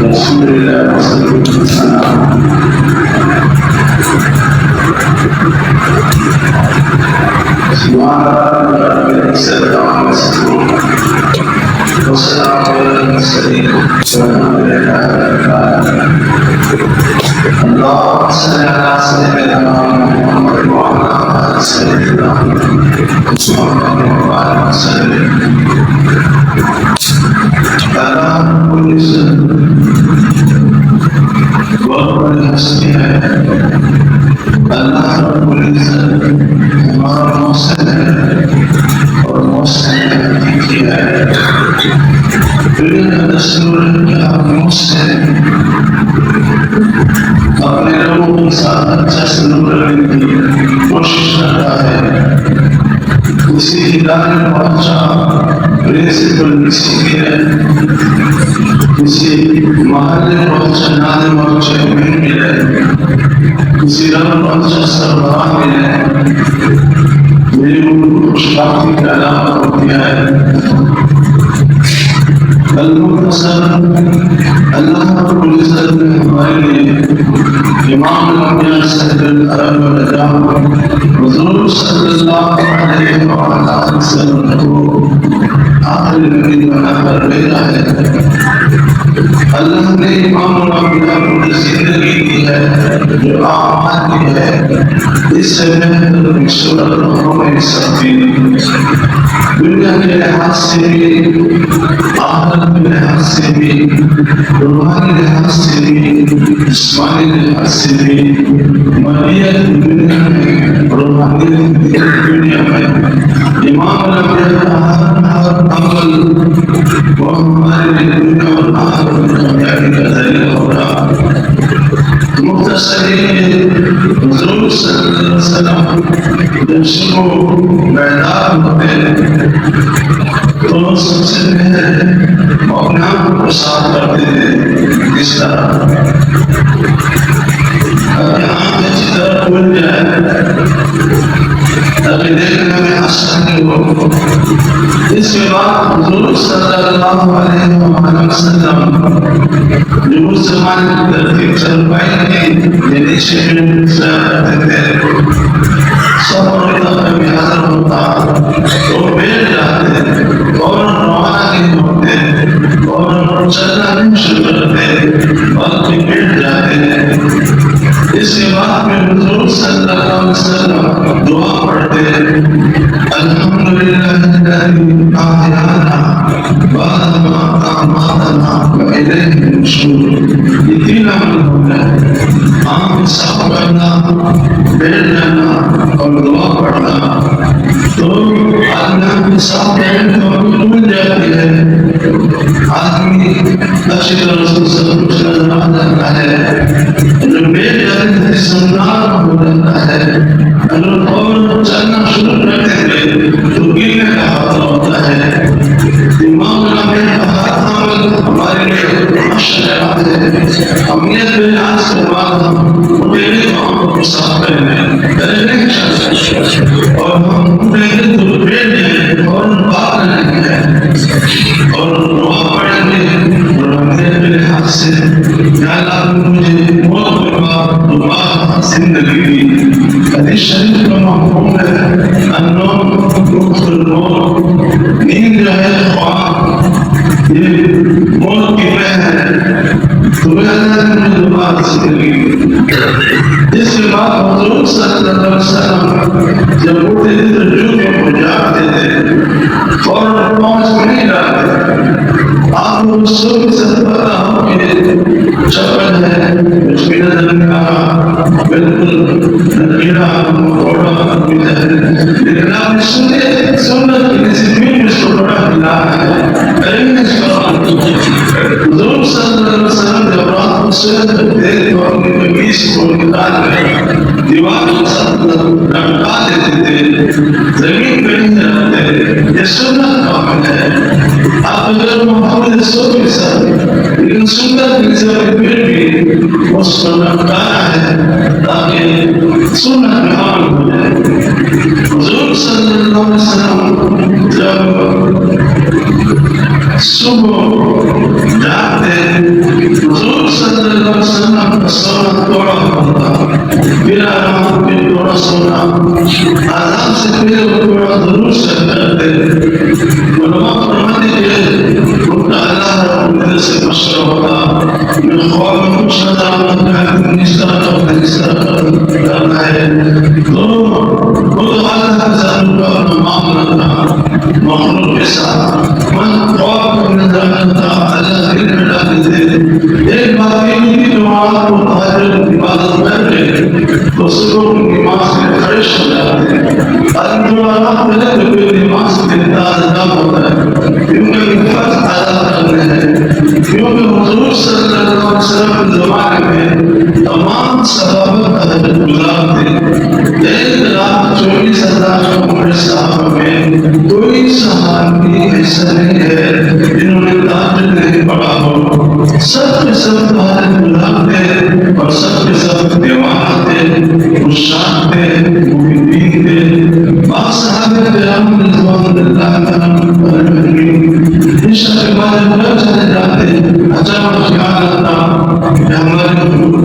رسول الله صلى الله عليه وسلم سبحان ربك السلام والسلام على المرسلين والحمد لله رب العالمين. اللهم صل على سيدنا محمد وعلى آل سيدنا محمد صلى الله عليه وسلم. على كل شيء وقل حسبي اللہ رب العزت ہمارا محسن ہے اور محسن کی ہے. دنیا دستور ہے کہ آپ محسن اپنے ربوں کے ساتھ اچھا سلوک کرنے کی کوشش کرتا ہے. کسی ادارے پہنچا پرنسپل کسی کے کسی محلے پہنچا نادے پہنچے میں ملے کسی رب پہنچا سربراہ ملے میری ان خوشبختی کا علامت ہوتی ہے. المختصر اللہ رب العزت نے ہمارے لیے امام الانبیاء سید العرب والعجم حضور صلی اللہ علیہ وآلہ وسلم کو آخری نبی بنا کر بھیجا ہے. اللہ نے امام الانبیاء کو زندگی دی ہے جو عام آدمی ہے. اس سے بہتر صورت ہو نہیں سکتی. دنیا کے لحاظ سے بھی آخرت کے لحاظ سے بھی روحانی لحاظ سے بھی جسمانی لحاظ سے بھی مادیت دنیا میں روحانیت دنیا میں امام الانبیاء کا ہر عمل وہ ہمارے لیے دنیا اور آخرت میں کامیابی کا ذریعہ ہو رہا. مختصری حضور صلی اللہ علیہ وسلم جب شروع بیدار ہوتے تو سب سے پہلے اپنے آپ کو صاف کرتے تھے. اس طرح اگر آنکھ اچھی طرح کھل جائے تاکہ دیکھنے میں آسانی ہو. اس کے بعد حضور صلی اللہ علیہ وسلم جو اس زمانے کی ترتیب چلوائی تھی یہ نیچے میں کرتے تھے. سب اور بھی حاضر ہوتا تو بیٹھ جاتے اور روانہ نہیں ہوتے اور چلنا نہیں شروع کرتے بلکہ بیٹھ جاتے. اس کے بعد میں حضور صلی اللہ علیہ وسلم دعا پڑھتے الحمدللہ الذی احیانا بعد ما اماتنا والیہ النشور. یہ تین عمل ہو گئے: آنکھ صاف کرنا, بیٹھ جانا اور دعا پڑھنا. تو آدمی کی صاف کرنے تو کھل جاتی ہے. آدمی اچھی طرح سے سب کچھ نظر آ جاتا ہے. جو بیٹھ جاتے ہیں سنار ہو جاتا ہے. اگر اور چلنا شروع کرتے تھے تو گرنے کا حال ہوتا ہے. امام الانبیاء کا ہر عمل ہمارے لیے مشرع ہے. امیت میں آج کے بعد ہم ڈیلی کام کو صاف کریں نہیں چاہتے اور ہم ڈیلی تو بیٹھیں اور بات نہیں ہے اور دعا پڑھیں گے اور امیت کے لحاظ سے یا اللہ مجھے موت کے بعد دوبارہ زندگی دی. حدیث شریف کا مفہوم ہے النوم مفت الموت. نیند جو ہے خواب یہ موت کی بہن ہے. تو اللہ نے مجھے دوبارہ زندگی دی. اس کے بعد حضور صلی اللہ علیہ وسلم جب اٹھتے تھے تو جو کو جاگتے تھے فوراً پہنچ نہیں جاتے. آپ کو سب سے پتا ہو کہ چپل ہے اس کی نظر کا بالکل نکیڑا گھوڑا لیکن آپ نے سنت کی نسبت اس کو بڑا ملا ہے. حضور صلی اللہ علیہ وسلم جب رات کو سنت کرتے تو اپنی قمیص کو نکال کر دیوار کو ساتھ لٹکا دیتے تھے, زمین پہ نہیں رکھتے. یہ سنت کا عمل ہے. آپ اگر محمد سو کے ساتھ لیکن سنت کی نسبت پھر بھی اس کو لٹکانا ہے تاکہ سنت میں عمل ہو جائے. حضور صلی اللہ علیہ وسلم جب صبح जाते हुजूर सल्लल्लाहु अलैहि वसल्लम का सोना थोड़ा होता, फिर आराम फिर थोड़ा सोना, आराम से फिर थोड़ा दुरूद से करते। उलमा फरमाते हैं उनका अल्लाह रब्बुल से मशवरा होता, मैं ख्वाब में कुछ नजर आता है, इस तरह करना है, तो वो तो अल्लाह का ज़रूर अपना मामला था मखलूक के साथ। मन ख्वाब में नजर आता अल्लाह दिल में डालते थे। एक बात ये की नमाज को तहज्जुद इबादत कर ले तो सुबह की नमाज में खड़े हो जाते हैं। अल्लाह पहले तो कोई नमाज के ताज़ा होता है क्योंकि फर्ज अदा करने हैं, क्योंकि हुजूर सल्लल्लाहु अलैहि वसल्लम के ज़माने में तमाम सहाबा तहज्जुद गुज़ारते। 1,24,000 उम्र सहाबा में कोई सहाबी ऐसा नहीं है जिन्होंने तहज्जुद नहीं पढ़ा हो। सब के सब तहज्जुद गुज़ारते और सब के सब दीवाना थे, मुशाक थे, मुमिनीन थे। बात सहाबा किराम रिज़वानुल्लाह अलैहिम इशा के बारे में चले जाते, अचानक ख्याल आता कि हमारे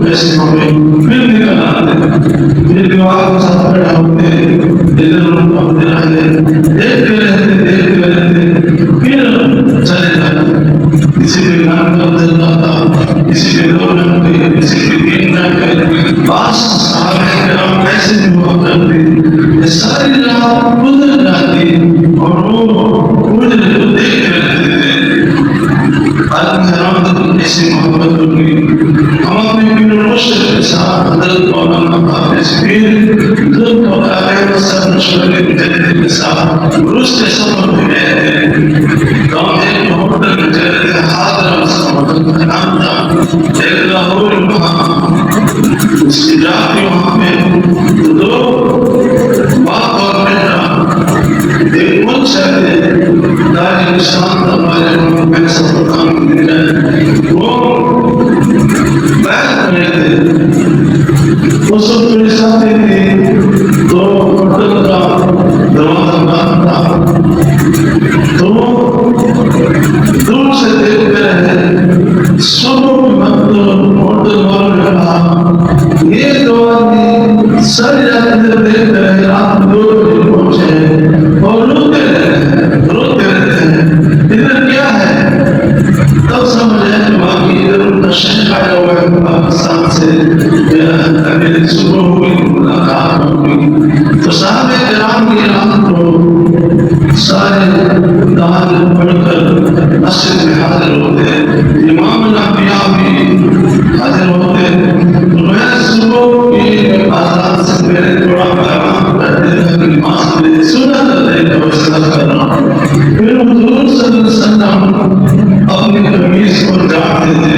कैसे होंगे, फिर निकल आते, फिर दीवार के साथ खड़े होते, इधर उधर होते रहते, देखते रहते, फिर चले जाते। किसी के नाम का बदल जाता, किसी के 2 घंटे, किसी के 3 घंटे। बात सहाबा किराम ऐसे भी हुआ करते, सारी रात गुजर जाती और वो गुजरे को देख रहते थे। ऐसी मोहब्बत होगी। हम अपने पीर मुर्शिद के साथ हज़रत मौलाना हाफिज़ पीर के साथ उर्स के सफर में गए थे। गाँव एक होटल में गए थे, हादरा होटल का नाम था, एक लाहौर वहाँ उसकी जाती वहाँ पे 2 बाप और बेटा एक मुझ से दारिस्तान हमारे पैसा काम मिले वो बैठ रहे थे। वो सब मेरे साथ थे, तो होटल का दरवाजा बंद था, तो दूर से देखते रहे। सुबह मतलब होटल वालों ने कहा ये 2 आदमी सारी रात देख रहे, रात 2 बजे पहुंचे और रोते रहते हैं, इधर क्या है? तब समझ आया कि बाकी इधर उनका शहर आया हुआ है पाकिस्तान से, अभी सुबह हुई मुलाकात हुई। तो साहब किराम की रात को सारे दाल पढ़कर मस्जिद में हाजिर होते, इमाम अल-अंबिया भी हाजिर होते। तो मैं सुबह की आजाद से मेरे थोड़ा पैगाम करते थे कि नमाज में सुन्नत अदा कर रहा हूँ। फिर हुजूर सल्लल्लाहु अलैहि वसल्लम अपनी कमीज को झाड़ देते,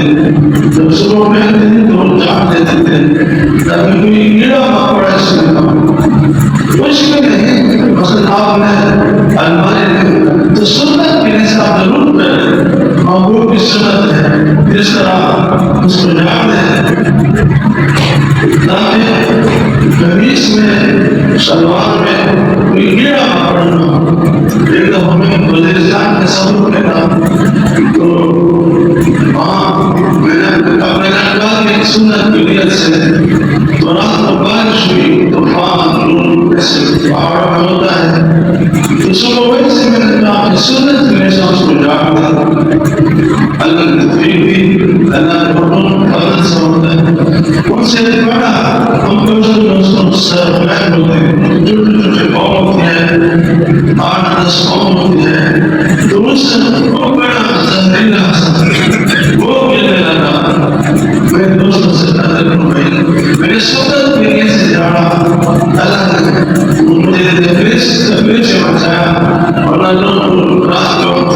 जब सुबह पहनते थे तो झाड़ देते थे ताकि कोई कीड़ा मकोड़ा इसमें ना हो। मुश्किल नहीं, मसलन आपने अलमारी में तो सुन्नत के हिसाब जरूर करें, महबूब की सुन्नत है इस तरह उसको झाड़ दें ताकि कमीज में सलवार में कोई कीड़ा मकोड़ा ना हो। एकदम हमें वज़ीरिस्तान के सफर में था, तो वहाँ मैंने अपने लड़का की सुन्नत की नियत से तो रात को बारिश हुई, तूफान ऐसे पहाड़ में होता है, तो सुबह वैसे मैंने कहा सुन्नत के लिए उसको झाड़ दिया। अल्लाह ने तौफीक दी, अल्लाह ने फजल से होता है। उनसे बड़ा हम दोस्तों सरफराज होते हैं, छोटे कौम होती है, 8-10 कौम होती है, तो उससे वो बड़ा जहरीला वो कहने लगा। मेरे दोस्तों से कहा मैंने सुन्नत के लिए से झाड़ा, अल्लाह ने मुझे तकलीफ से बचाया, वरना रात के वक्त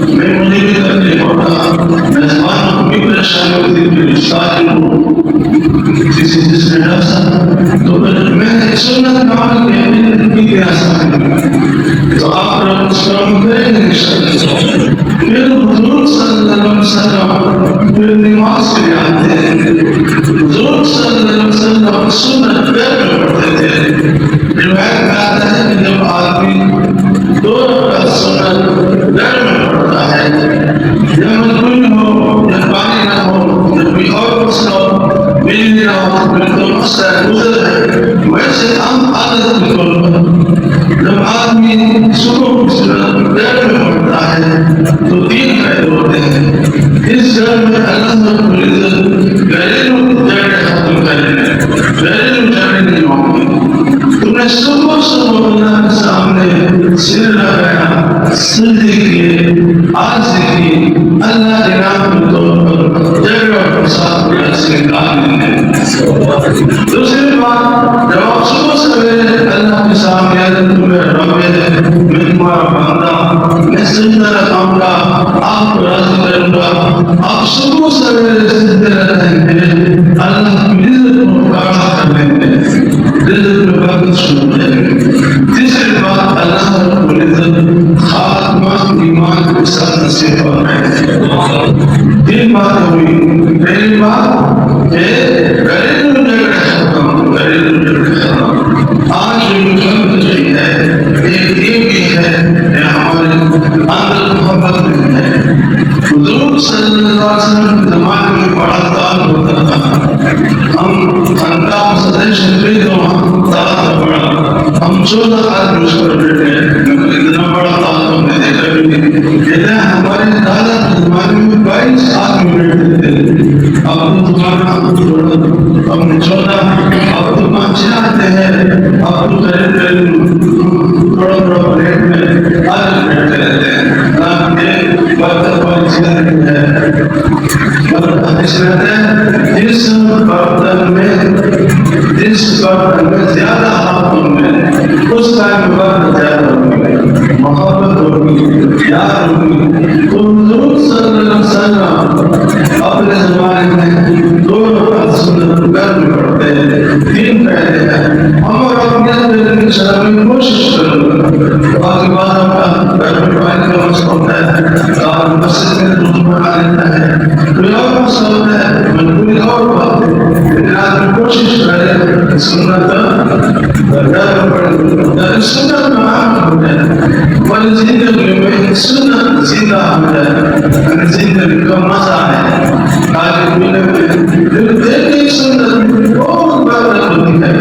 मैं मुझे भी तकलीफ होता, मेहमानों को भी परेशानी होती थी, सारे लोग किसी जिसने डसा। तो मैंने सुन्नत का अमल किया आसान, तो आप करेंगे इंशाअल्लाह। फिर हुजूर सल्लल्लाहु अलैहि वसल्लम फिर नमाज के लिए आते हैं। हुजूर सल्लल्लाहु अलैहि वसल्लम सुन्नत पैर में पढ़ते थे। रिवायत में आता है कि जब आदमी 2 रकात सुन्नत पैर में पढ़ता है, या मजबूरी हो तो 3 फायदे होते हैं। इस घर में अल्लाह रब्बुल इज्जत घरेलू झगड़े खत्म करेंगे, घरेलू झगड़े नहीं होंगे। तुमने सुबह सुबह अल्लाह के सामने सिर लगाया, सजदे किए, आरज़ की, अल्लाह इनाम के तौर पर झगड़ा और फसाद से निकाल लेंगे। दूसरी बात, जब आप सुबह सवेरे अल्लाह के सामने तुम्हें रबे मैं तुम्हारा बंदा, मैं सजदा रखाऊंगा, आपको राज़ी करूंगा, आप सुबह सवेरे सजदे रहेंगे, अल्लाह की इज्जत को काढ़ा कर लेंगे, इज्जत में बरकत शुरू हो जाएगी। तीसरी बात, अल्लाह रब्बुल इज्जत खात्मा ईमान के साथ नसीब फरमाएंगे। 3 बातें हुई। पहली बात घरेलू झगड़े खत्म, घरेलू झगड़े खत्म। आज जो जंग चली है एक ये भी है कि हमारे अंदर मोहब्बत नहीं है। हुजूर सल्लल्लाहु अलैहि वसल्लम के ज़माने में बड़ा ताल होता था, हम अंदाम सदैव शरीर तो ताल बड़ा, हम 14 आदमी उस पर बैठे, इतना बड़ा ताल हमने देखा भी नहीं। कहते हैं हमारे दादा के ज़माने में 22 आदमी बैठे थे, अब तो तुम्हारा हमने 14, अब तो 5 आते हैं, अब तो करीब थोड़ा थोड़ा प्लेट में आज बैठे रहते हैं। बर्तन वाली चीज़ है, जिस बर्तन में ज्यादा हाथों में उस टाइम बर्तन ज्यादा होगी, मोहब्बत होगी, प्यार होगी। तो हुजूर सल्लल्लाहु अलैहि वसल्लम अपने ज़माने में 2 रकात सुन्नत गर्म पढ़ते हैं। 3 पहले हैं, हम और अपने शराब में कोशिश करूँगा, बाकी बात अपना घर में पानी का मसला होता है, और मस्जिद में दूध बना लेता है, कोई और मसला होता है, कोई और बात है। लेकिन आदमी कोशिश करे सुन्नत गर्म पढ़े, सुन्नत में आम हो जाए, हमारी जिंदगी में सुन्नत जिंदा हो जाए, जिंदगी का मजा है। आज दुनिया में देखिए सुन्नत बहुत बरकत होती है।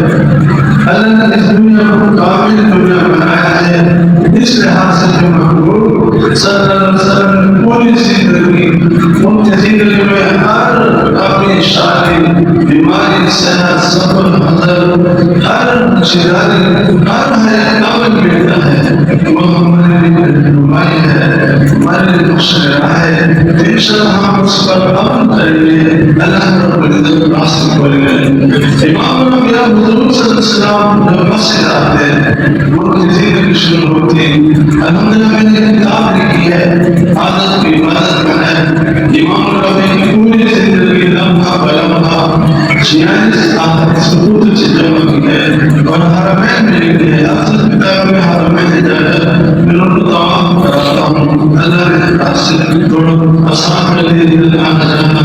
अल्लाह ने इस दुनिया को कामिल दुनिया बनाया है, इस लिहाज से जो महबूब सल्लल्लाहु अलैहि वसल्लम पूरी जिंदगी, उनकी जिंदगी में हर अपनी शादी, बीमारी, सेहत, सफर, हजर, हर शिदारी, हर अमल मिलता है, वो हमारे लिए रहनुमाई है, हमारे लिए मुशर्रा है। इंशाअल्लाह हम उस पर अमल करेंगे, अल्लाह रब्बुल इज्जत हासिल करेंगे। इमाम अंबिया हुजूर सल्लल्लाहु अलैहि वसल्लम जब मस्जिद आते हैं, उनकी जिंदगी शुरू होती है। अल्हम्दुलिल्लाह मैंने किताब लिखी है, आदत की मदद में है। इमाम रबी की पूरी जिंदगी लम्हा बलम्हा 46 आदत सबूत से जमा की है, और हरमैन में लिखी है। असल किताब में हरमैन है जाकर मैं उनको तवाफ कराता हूँ। अल्लाह ने आपसे थोड़ा आसान कर दिया, आना जाना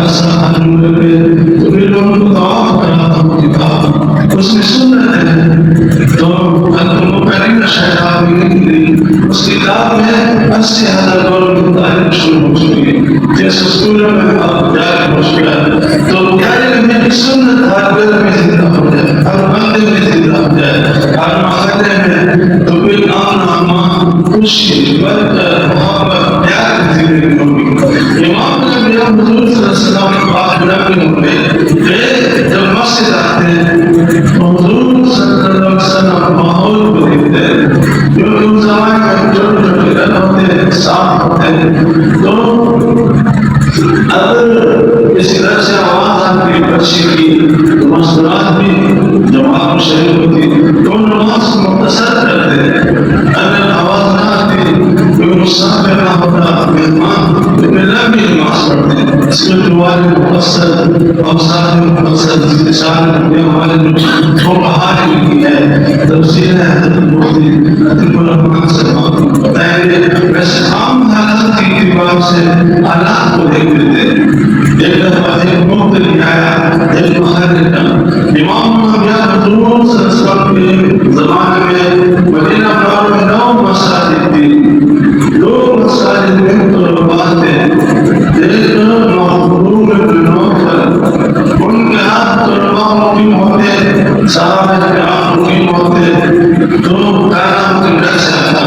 आसान लगे तो मैं लोगों को तवाफ कराता हूँ। किताब उसमें सुन्नत है, तो मुकर्रिम शहराब उस किताब में 80,000 करोड़ की तारीफ शुरू हो चुकी है। जैसे स्कूलों में अब जाकर मुश्किल है, तो क्या मेरी सुन्नत हर घर में जिंदा हो जाए, हर बंदे में जिंदा हो जाए, हर महल्ले में, तो फिर नामा खुशी, बरकत, मोहब्बत, प्यार की जिंदगी होगी। इमाम अंबिया हुजूर सल्लल्लाहु अलैहि वसल्लम पाक नबी होंगे, जब मस्जिद आते हैं तो हुजूर सल्लल्लाहु अलैहि वसल्लम माहौल को देखते हैं, क्योंकि उस ज़माने में छोटे छोटे घर होते हैं, साफ होते हैं, तो अगर इस तरह से आवाज आती है बच्चे की, तो मस्कुराहट भी जमात में शरीक होती, तो नमाज को मुख्तसर करते हैं। अगर आवाज ना आती, कोई मुसाफिर ना होता, मेहमान, तो मिला भी नमाज पढ़ते हैं। इसमें दुआ मुख्तसर, अवसाद मुख्तसर, इंसान ने हमारे जो कहानी लिखी है, तफसीर है मुफ्ती अतिकुर रहमान से बताएंगे। वैसे आम हालात की इत्तिबा से हालात को देख लेते हैं। एक दफा एक मुफ्ती आया, एक महर्रिक इमाम अंबिया हुजूर सल्लल्लाहु अलैहि वसल्लम के ज़माने में मदीना शहर में 9 मसाजिद थी। 2 मसाजिद में तलबात थे, एक महबूब इब्न नौफल, उनके हाथ तलबा की होते, सहाबा किराम की होते, तो कायम के घर से आता,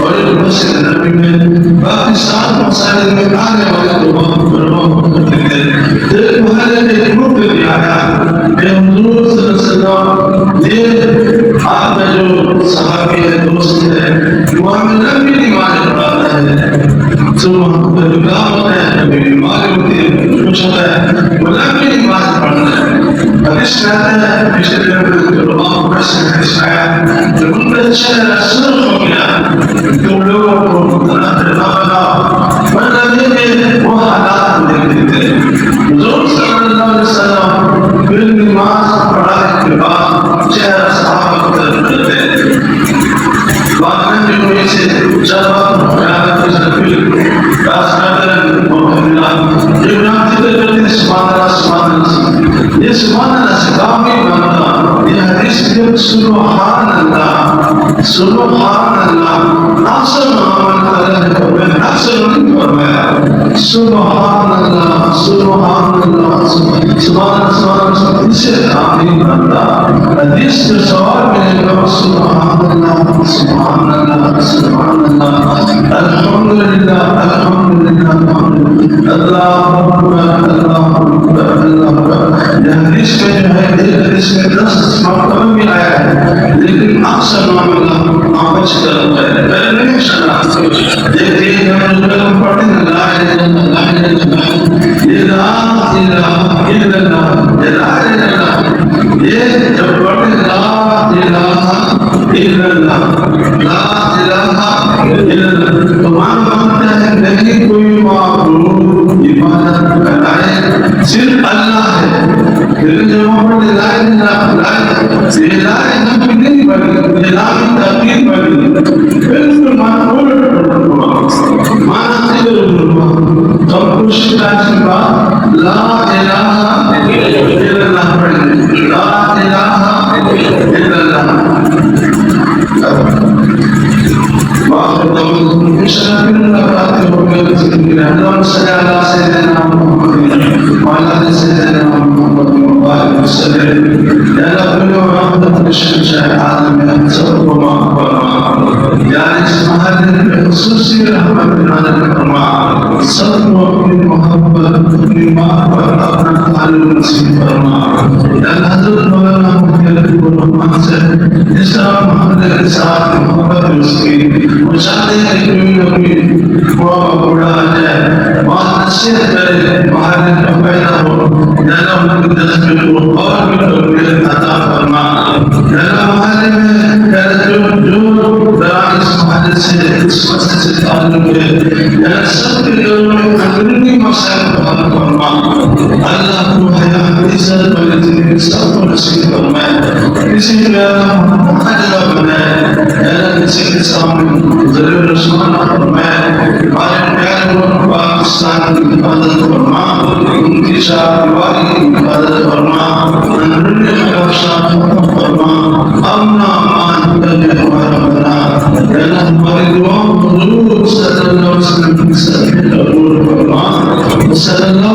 और एक मस्जिद नबी में बाकी मसाले में आने वाले लोगों करते थे। एक महल्ले में एक ग्रुप भी आया, हुजूर सल्लल्लाहु अलैहि वसल्लम आपका जो सहाबी है, दोस्त है, वो हमें लंबी नमाज पढ़ाता है। सुबह गुलाम होता है, कभी बीमारी होती है, कुछ होता है, वो लंबी नमाज पढ़ना है। अब इस कहते हैं पिछले जब उनका चेहरा सुर्ख हो गया, तुम लोगों को मतलब वो हालात देखते थे। हुजूर सल्लल्लाहु अलैहि वसल्लम फिर नमाज पढ़ाने के बाद चेहरा साफ करते बात में से जब लेकिन अक्सर मामला आमच करता है। पहले नहीं सुना देखिए हम पढ़ते हैं ला इलाहा इल्लल्लाह, ये ला इलाहा इल्लल्लाह, ये ला इलाहा, ये जब पढ़ते हैं ला इलाहा इल्लल्लाह, ला इलाहा इल्लल्लाह, तो मानते हैं नहीं कोई माबूद इबादत कराए सिर्फ अल्लाह है। लेकिन जब हम पढ़ते ला इलाहा नहीं बनी, ला ताकीद बनी, बिल्कुल मानूल माना सब कुछ की बात ला इलाहा इल्लल्लाह पढ़ेंगे, ला इलाहा इल्लल्लाह। सल्लल्लाहु